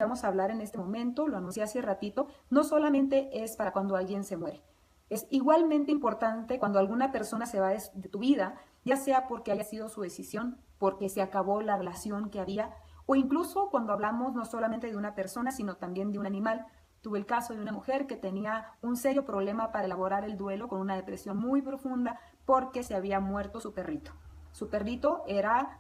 vamos a hablar en este momento, lo anuncié hace ratito, no solamente es para cuando alguien se muere. Es igualmente importante cuando alguna persona se va de tu vida, ya sea porque haya sido su decisión, porque se acabó la relación que había, o incluso cuando hablamos no solamente de una persona, sino también de un animal. Tuve el caso de una mujer que tenía un serio problema para elaborar el duelo con una depresión muy profunda porque se había muerto su perrito. Su perrito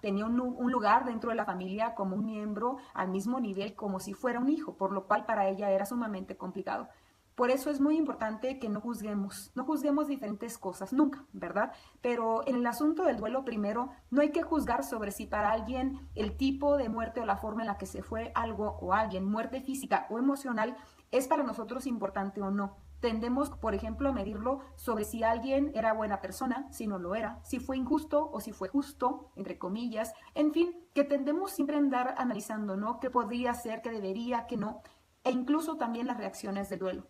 tenía un lugar dentro de la familia como un miembro al mismo nivel como si fuera un hijo, por lo cual para ella era sumamente complicado. Por eso es muy importante que no juzguemos diferentes cosas, nunca, ¿verdad? Pero en el asunto del duelo, primero, no hay que juzgar sobre si para alguien el tipo de muerte o la forma en la que se fue algo o alguien, muerte física o emocional, es para nosotros importante o no. Tendemos, por ejemplo, a medirlo sobre si alguien era buena persona, si no lo era, si fue injusto o si fue justo, entre comillas. En fin, que tendemos siempre a andar analizando, ¿no? ¿Qué podría ser, qué debería, qué no? E incluso también las reacciones del duelo.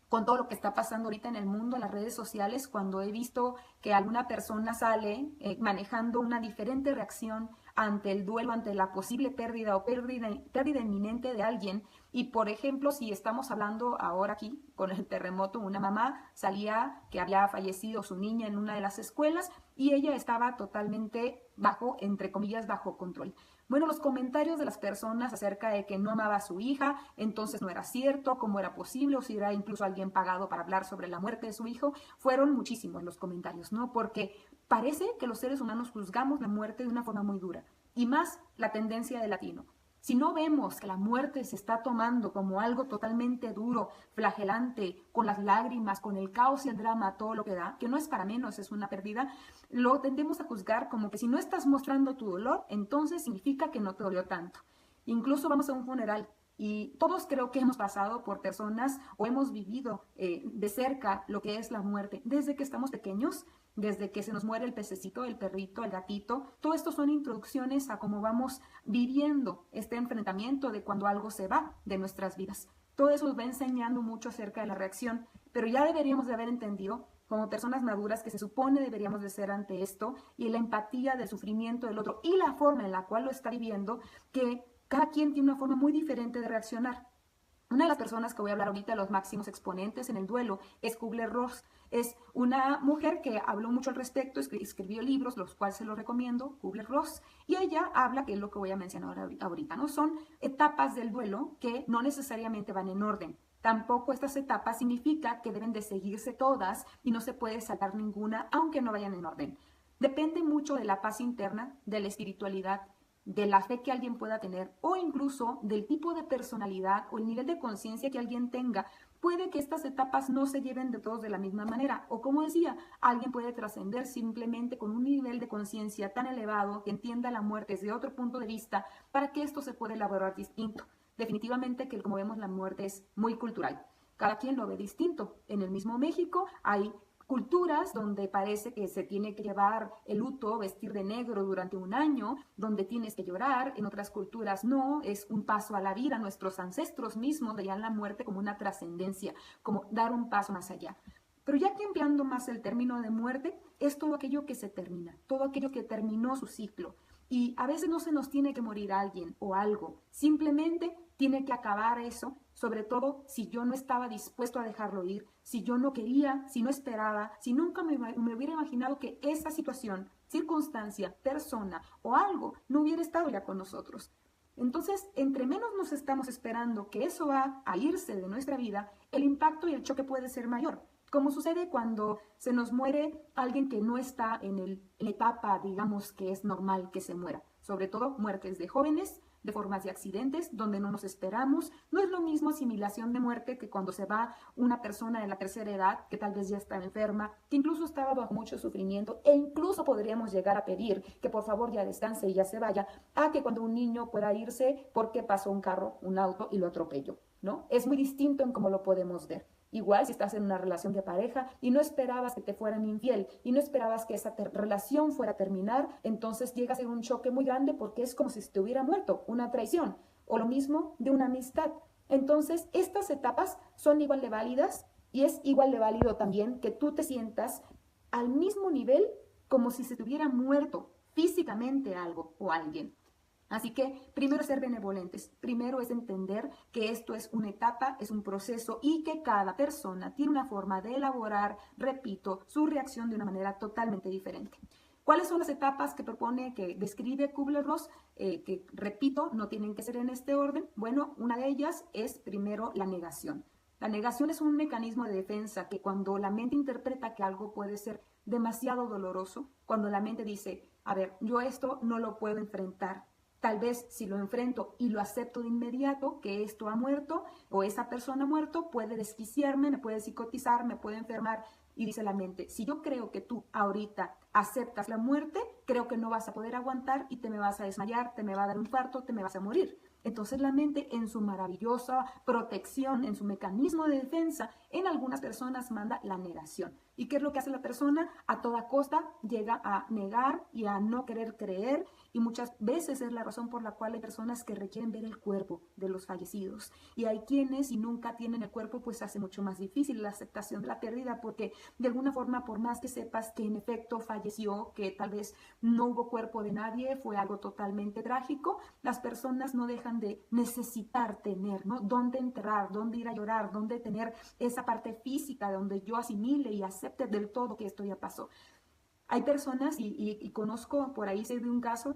Con todo lo que está pasando ahorita en el mundo, en las redes sociales, cuando he visto que alguna persona sale manejando una diferente reacción ante el duelo, ante la posible pérdida o pérdida inminente de alguien. Y por ejemplo, si estamos hablando ahora aquí con el terremoto, una mamá salía que había fallecido su niña en una de las escuelas y ella estaba totalmente bajo, entre comillas, bajo control. Bueno, los comentarios de las personas acerca de que no amaba a su hija, entonces no era cierto, cómo era posible, o si era incluso alguien pagado para hablar sobre la muerte de su hijo, fueron muchísimos los comentarios, ¿no? Porque parece que los seres humanos juzgamos la muerte de una forma muy dura, y más la tendencia del latino. Si no vemos que la muerte se está tomando como algo totalmente duro, flagelante, con las lágrimas, con el caos y el drama, todo lo que da, que no es para menos, es una pérdida, lo tendemos a juzgar como que si no estás mostrando tu dolor, entonces significa que no te dolió tanto. Incluso vamos a un funeral y todos creo que hemos pasado por personas o hemos vivido de cerca lo que es la muerte desde que estamos pequeños, desde que se nos muere el pececito, el perrito, el gatito. Todo esto son introducciones a cómo vamos viviendo este enfrentamiento de cuando algo se va de nuestras vidas. Todo eso nos va enseñando mucho acerca de la reacción, pero ya deberíamos de haber entendido como personas maduras que se supone deberíamos de ser ante esto y la empatía del sufrimiento del otro y la forma en la cual lo está viviendo, que cada quien tiene una forma muy diferente de reaccionar. Una de las personas que voy a hablar ahorita, los máximos exponentes en el duelo, es Kubler-Ross. Es una mujer que habló mucho al respecto, escribió libros, los cuales se los recomiendo, Kubler-Ross, y ella habla, que es lo que voy a mencionar ahorita, ¿no? Son etapas del duelo que no necesariamente van en orden. Tampoco estas etapas significa que deben de seguirse todas y no se puede saltar ninguna, aunque no vayan en orden. Depende mucho de la paz interna, de la espiritualidad, de la fe que alguien pueda tener o incluso del tipo de personalidad o el nivel de conciencia que alguien tenga. Puede que estas etapas no se lleven de todos de la misma manera o, como decía, alguien puede trascender simplemente con un nivel de conciencia tan elevado que entienda la muerte desde otro punto de vista para que esto se pueda elaborar distinto. Definitivamente que, como vemos, la muerte es muy cultural. Cada quien lo ve distinto. En el mismo México hay culturas donde parece que se tiene que llevar el luto, vestir de negro durante un año, donde tienes que llorar. En otras culturas no, es un paso a la vida. Nuestros ancestros mismos veían la muerte como una trascendencia, como dar un paso más allá. Pero ya que empleando más el término de muerte, es todo aquello que se termina, todo aquello que terminó su ciclo. Y a veces no se nos tiene que morir alguien o algo, simplemente tiene que acabar eso, sobre todo si yo no estaba dispuesto a dejarlo ir, si yo no quería, si no esperaba, si nunca me hubiera imaginado que esa situación, circunstancia, persona o algo no hubiera estado ya con nosotros. Entonces, entre menos nos estamos esperando que eso va a irse de nuestra vida, el impacto y el choque puede ser mayor. Como sucede cuando se nos muere alguien que no está en la etapa, digamos, que es normal que se muera. Sobre todo muertes de jóvenes, de formas de accidentes, donde no nos esperamos. No es lo mismo asimilación de muerte que cuando se va una persona de la tercera edad, que tal vez ya está enferma, que incluso estaba bajo mucho sufrimiento, e incluso podríamos llegar a pedir que por favor ya descanse y ya se vaya, a que cuando un niño pueda irse porque pasó un carro, un auto y lo atropelló, ¿no? Es muy distinto en cómo lo podemos ver. Igual si estás en una relación de pareja y no esperabas que te fueran infiel y no esperabas que esa relación fuera a terminar, entonces llega a ser un choque muy grande porque es como si se te hubiera muerto, una traición. O lo mismo de una amistad. Entonces, estas etapas son igual de válidas y es igual de válido también que tú te sientas al mismo nivel como si se te hubiera muerto físicamente algo o alguien. Así que primero es ser benevolentes, primero es entender que esto es una etapa, es un proceso y que cada persona tiene una forma de elaborar, repito, su reacción de una manera totalmente diferente. ¿Cuáles son las etapas que propone, que describe Kubler-Ross? Que, repito, no tienen que ser en este orden. Bueno, una de ellas es primero la negación. La negación es un mecanismo de defensa que cuando la mente interpreta que algo puede ser demasiado doloroso, cuando la mente dice, a ver, yo esto no lo puedo enfrentar, tal vez si lo enfrento y lo acepto de inmediato, que esto ha muerto o esa persona ha muerto, puede desquiciarme, me puede psicotizar, me puede enfermar. Y dice la mente, si yo creo que tú ahorita aceptas la muerte, creo que no vas a poder aguantar y te me vas a desmayar, te me va a dar un infarto, te me vas a morir. Entonces la mente en su maravillosa protección, en su mecanismo de defensa, en algunas personas manda la negación. ¿Y qué es lo que hace la persona? A toda costa llega a negar y a no querer creer, y muchas veces es la razón por la cual hay personas que requieren ver el cuerpo de los fallecidos. Y hay quienes, si nunca tienen el cuerpo, pues hace mucho más difícil la aceptación de la pérdida, porque de alguna forma, por más que sepas que en efecto falleció, que tal vez no hubo cuerpo de nadie, fue algo totalmente trágico, las personas no dejan de necesitar tener, ¿no? Dónde enterrar, dónde ir a llorar, dónde tener esa parte física donde yo asimile y acepte del todo que esto ya pasó. Hay personas, y conozco, por ahí sé de un caso,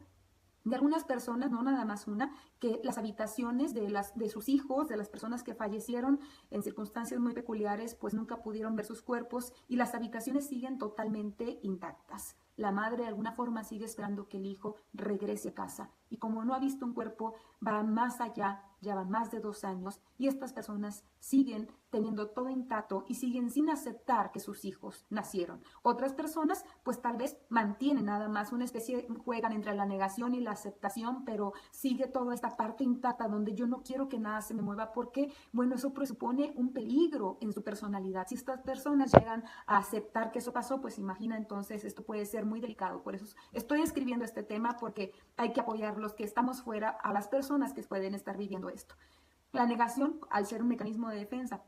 de algunas personas, no nada más una, que las habitaciones de sus hijos, de las personas que fallecieron en circunstancias muy peculiares, pues nunca pudieron ver sus cuerpos y las habitaciones siguen totalmente intactas. La madre de alguna forma sigue esperando que el hijo regrese a casa y como no ha visto un cuerpo, va más allá, ya van más de 2 años y estas personas siguen teniendo todo intacto y siguen sin aceptar que sus hijos nacieron. Otras personas pues tal vez mantienen nada más una especie, juegan entre la negación y la aceptación, pero sigue toda esta parte intacta donde yo no quiero que nada se me mueva porque, bueno, eso presupone un peligro en su personalidad. Si estas personas llegan a aceptar que eso pasó, pues imagina entonces esto puede ser muy delicado. Por eso estoy escribiendo este tema porque hay que apoyar los que estamos fuera a las personas que pueden estar viviendo esto. La negación, al ser un mecanismo de defensa,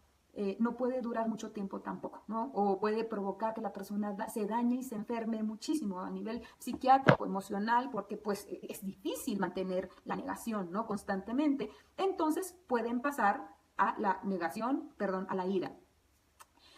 no puede durar mucho tiempo tampoco, ¿no? O puede provocar que la persona se dañe y se enferme muchísimo a nivel psiquiátrico, emocional, porque pues es difícil mantener la negación, ¿no? Constantemente. Entonces pueden pasar a la negación, perdón, a la ira.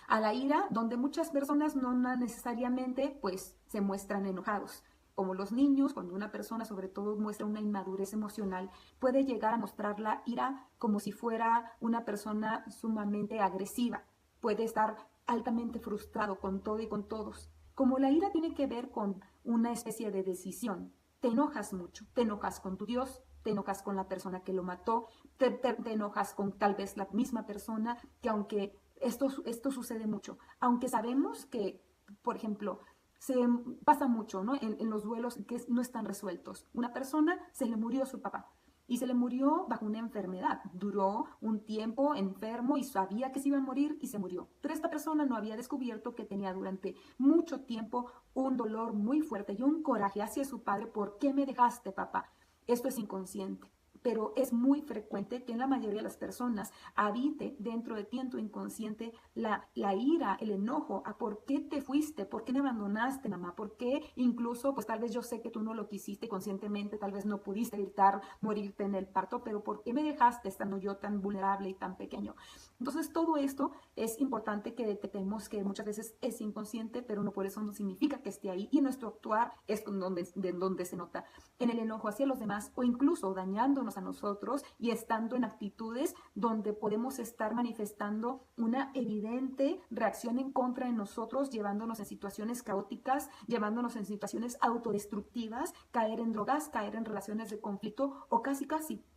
A la ira, donde muchas personas no necesariamente pues se muestran enojados. Como los niños, cuando una persona sobre todo muestra una inmadurez emocional, puede llegar a mostrar la ira como si fuera una persona sumamente agresiva. Puede estar altamente frustrado con todo y con todos. Como la ira tiene que ver con una especie de decisión, te enojas mucho, te enojas con tu Dios, te enojas con la persona que lo mató, te enojas con tal vez la misma persona que aunque esto sucede mucho, aunque sabemos que, por ejemplo, se pasa mucho, ¿no? En los duelos que no están resueltos. Una persona se le murió su papá y se le murió bajo una enfermedad. Duró un tiempo enfermo y sabía que se iba a morir y se murió. Pero esta persona no había descubierto que tenía durante mucho tiempo un dolor muy fuerte y un coraje hacia su padre. ¿Por qué me dejaste, papá? Esto es inconsciente. Pero es muy frecuente que en la mayoría de las personas habite dentro de ti, en tu inconsciente, la ira, el enojo, a por qué te fuiste, por qué me abandonaste, mamá, por qué incluso, pues tal vez yo sé que tú no lo quisiste conscientemente, tal vez no pudiste evitar morirte en el parto, pero por qué me dejaste estando yo tan vulnerable y tan pequeño. Entonces todo esto es importante que detectemos que muchas veces es inconsciente, pero no por eso no significa que esté ahí y nuestro actuar es donde se nota en el enojo hacia los demás o incluso dañándonos a nosotros y estando en actitudes donde podemos estar manifestando una evidente reacción en contra de nosotros, llevándonos en situaciones caóticas, llevándonos en situaciones autodestructivas, caer en drogas, caer en relaciones de conflicto o casi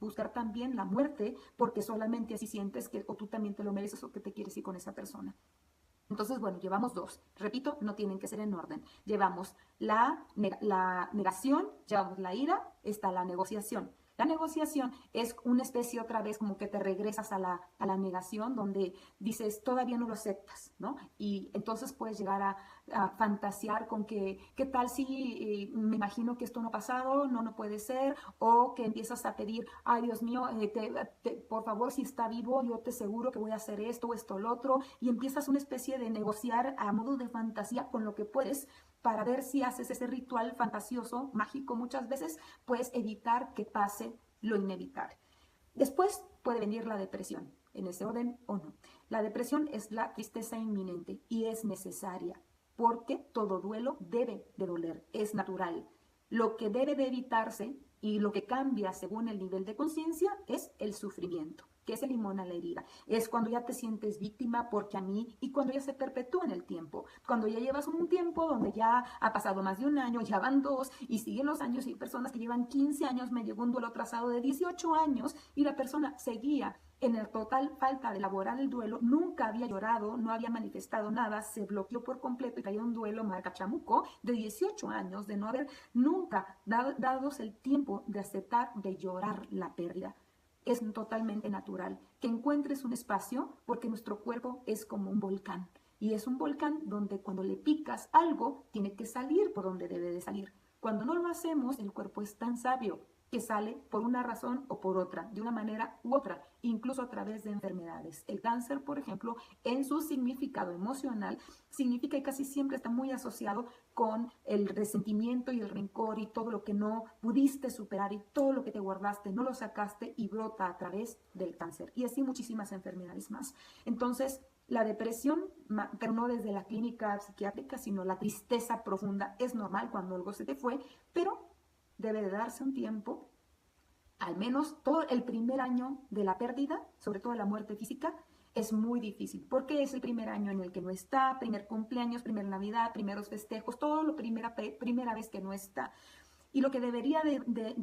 buscar también la muerte porque solamente así sientes que o tú también te lo mereces o que te quieres ir con esa persona. Entonces, bueno, llevamos 2. Repito, no tienen que ser en orden. Llevamos la negación, llevamos la ira, está la negociación. La negociación es una especie otra vez como que te regresas a la negación donde dices todavía no lo aceptas, ¿no? Y entonces puedes llegar fantasear con que, ¿qué tal si me imagino que esto no ha pasado, no puede ser? O que empiezas a pedir, ay Dios mío, por favor, si está vivo, yo te aseguro que voy a hacer esto o esto o lo otro, y empiezas una especie de negociar a modo de fantasía con lo que puedes, para ver si haces ese ritual fantasioso, mágico muchas veces, puedes evitar que pase lo inevitable. Después puede venir la depresión, en ese orden o no. La depresión es la tristeza inminente y es necesaria, porque todo duelo debe de doler, es natural. Lo que debe de evitarse y lo que cambia según el nivel de conciencia es el sufrimiento, que es el limón a la herida. Es cuando ya te sientes víctima porque a mí, y cuando ya se perpetúa en el tiempo. Cuando ya llevas un tiempo donde ya ha pasado más de un año, ya van 2 y siguen los años, y hay personas que llevan 15 años, me llegó un duelo atrasado de 18 años y la persona seguía en el total falta de elaborar el duelo, nunca había llorado, no había manifestado nada, se bloqueó por completo y traía un duelo marca chamuco de 18 años, de no haber nunca dados el tiempo de aceptar, de llorar la pérdida. Es totalmente natural que encuentres un espacio, porque nuestro cuerpo es como un volcán, y es un volcán donde cuando le picas algo tiene que salir por donde debe de salir. Cuando no lo hacemos, el cuerpo es tan sabio que sale por una razón o por otra, de una manera u otra, incluso a través de enfermedades. El cáncer, por ejemplo, en su significado emocional, significa que casi siempre está muy asociado con el resentimiento y el rencor y todo lo que no pudiste superar y todo lo que te guardaste, no lo sacaste y brota a través del cáncer. Y así muchísimas enfermedades más. Entonces, la depresión, pero no desde la clínica psiquiátrica, sino la tristeza profunda, es normal cuando algo se te fue, pero debe de darse un tiempo, al menos todo el primer año de la pérdida, sobre todo la muerte física, es muy difícil, porque es el primer año en el que no está, primer cumpleaños, primera Navidad, primeros festejos, todo lo primera vez que no está. Y lo que debería de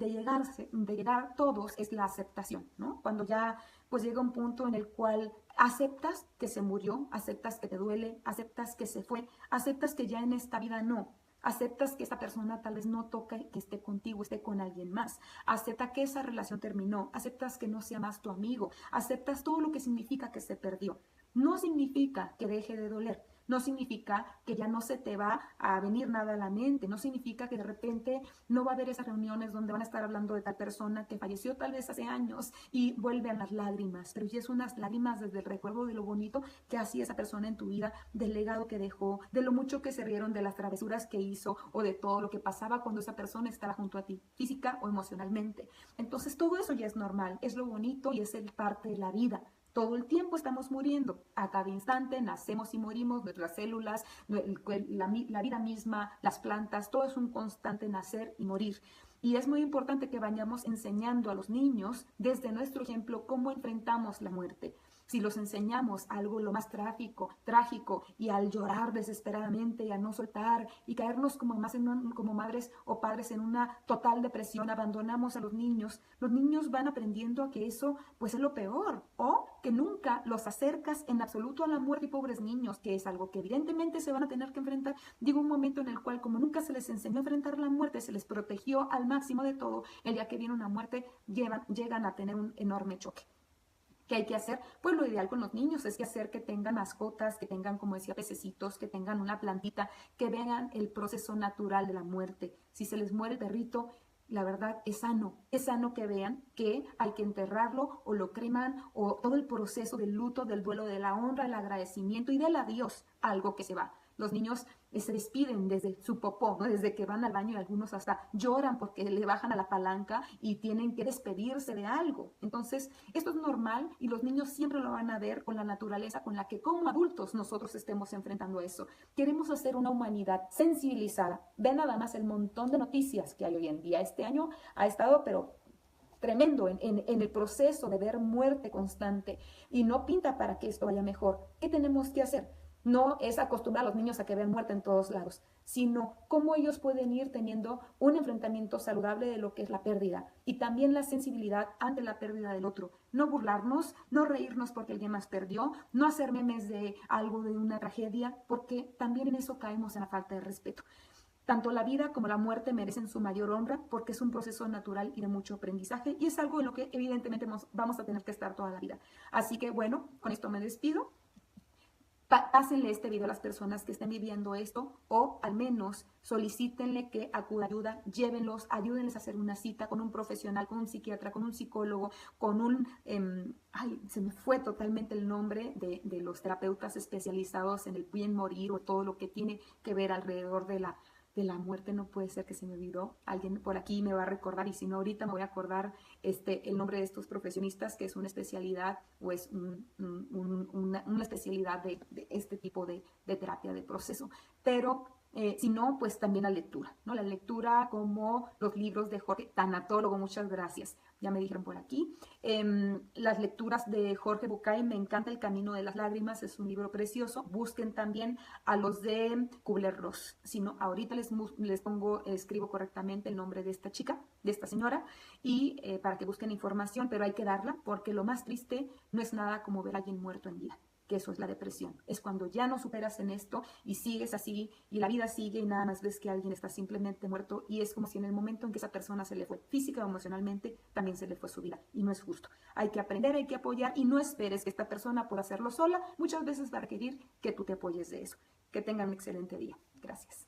llegar todos es la aceptación, ¿no? Cuando ya pues llega un punto en el cual aceptas que se murió, aceptas que te duele, aceptas que se fue, aceptas que ya en esta vida no. Aceptas que esta persona tal vez no toca que esté contigo, esté con alguien más. Acepta que esa relación terminó. Aceptas que no sea más tu amigo. Aceptas todo lo que significa que se perdió. No significa que deje de doler. No significa que ya no se te va a venir nada a la mente. No significa que de repente no va a haber esas reuniones donde van a estar hablando de tal persona que falleció tal vez hace años y vuelven las lágrimas. Pero ya es unas lágrimas desde el recuerdo de lo bonito que hacía esa persona en tu vida, del legado que dejó, de lo mucho que se rieron, de las travesuras que hizo o de todo lo que pasaba cuando esa persona estaba junto a ti, física o emocionalmente. Entonces todo eso ya es normal, es lo bonito y es el parte de la vida. Todo el tiempo estamos muriendo, a cada instante nacemos y morimos, nuestras células, la vida misma, las plantas, todo es un constante nacer y morir. Y es muy importante que vayamos enseñando a los niños desde nuestro ejemplo cómo enfrentamos la muerte. Si los enseñamos algo lo más trágico y al llorar desesperadamente y a no soltar y caernos como madres o padres en una total depresión, abandonamos a los niños van aprendiendo a que eso pues es lo peor, o que nunca los acercas en absoluto a la muerte, y pobres niños, que es algo que evidentemente se van a tener que enfrentar. Llega un momento en el cual, como nunca se les enseñó a enfrentar la muerte, se les protegió al máximo de todo, el día que viene una muerte llegan a tener un enorme choque. ¿Qué hay que hacer? Pues lo ideal con los niños es que hacer que tengan mascotas, que tengan, como decía, pececitos, que tengan una plantita, que vean el proceso natural de la muerte. Si se les muere el perrito, la verdad es sano que vean que hay que enterrarlo o lo creman, o todo el proceso del luto, del duelo, de la honra, el agradecimiento y del adiós, algo que se va. Los niños se despiden desde su popó, ¿no? Desde que van al baño, y algunos hasta lloran porque le bajan a la palanca y tienen que despedirse de algo. Entonces, esto es normal y los niños siempre lo van a ver con la naturaleza con la que como adultos nosotros estemos enfrentando eso. Queremos hacer una humanidad sensibilizada. Ve nada más el montón de noticias que hay hoy en día. Este año ha estado, pero tremendo en el proceso de ver muerte constante, y no pinta para que esto vaya mejor. ¿Qué tenemos que hacer? No es acostumbrar a los niños a que vean muerte en todos lados, sino cómo ellos pueden ir teniendo un enfrentamiento saludable de lo que es la pérdida, y también la sensibilidad ante la pérdida del otro. No burlarnos, no reírnos porque alguien más perdió, no hacer memes de algo, de una tragedia, porque también en eso caemos en la falta de respeto. Tanto la vida como la muerte merecen su mayor honra, porque es un proceso natural y de mucho aprendizaje, y es algo en lo que evidentemente vamos a tener que estar toda la vida. Así que bueno, con esto me despido. Pásenle este video a las personas que estén viviendo esto, o al menos solicítenle que acuda ayuda, llévenlos, ayúdenles a hacer una cita con un profesional, con un psiquiatra, con un psicólogo, con un, se me fue totalmente el nombre de los terapeutas especializados en el bien morir o todo lo que tiene que ver alrededor de la muerte. No puede ser que se me olvidó. Alguien por aquí me va a recordar, y si no ahorita me voy a acordar el nombre de estos profesionistas, que es una especialidad o es una especialidad de este tipo de terapia de proceso. Pero si no, pues también la lectura, ¿no? La lectura, como los libros de Jorge, tanatólogo, muchas gracias, ya me dijeron por aquí. Las lecturas de Jorge Bucay, me encanta El Camino de las Lágrimas, es un libro precioso. Busquen también a los de Kubler-Ross. Si no, ahorita les pongo, escribo correctamente el nombre de esta chica, de esta señora, y para que busquen información, pero hay que darla, porque lo más triste no es nada como ver a alguien muerto en vida, que eso es la depresión. Es cuando ya no superas en esto y sigues así y la vida sigue y nada más ves que alguien está simplemente muerto, y es como si en el momento en que esa persona se le fue física o emocionalmente, también se le fue su vida, y no es justo. Hay que aprender, hay que apoyar, y no esperes que esta persona pueda hacerlo sola. Muchas veces va a requerir que tú te apoyes de eso. Que tengan un excelente día. Gracias.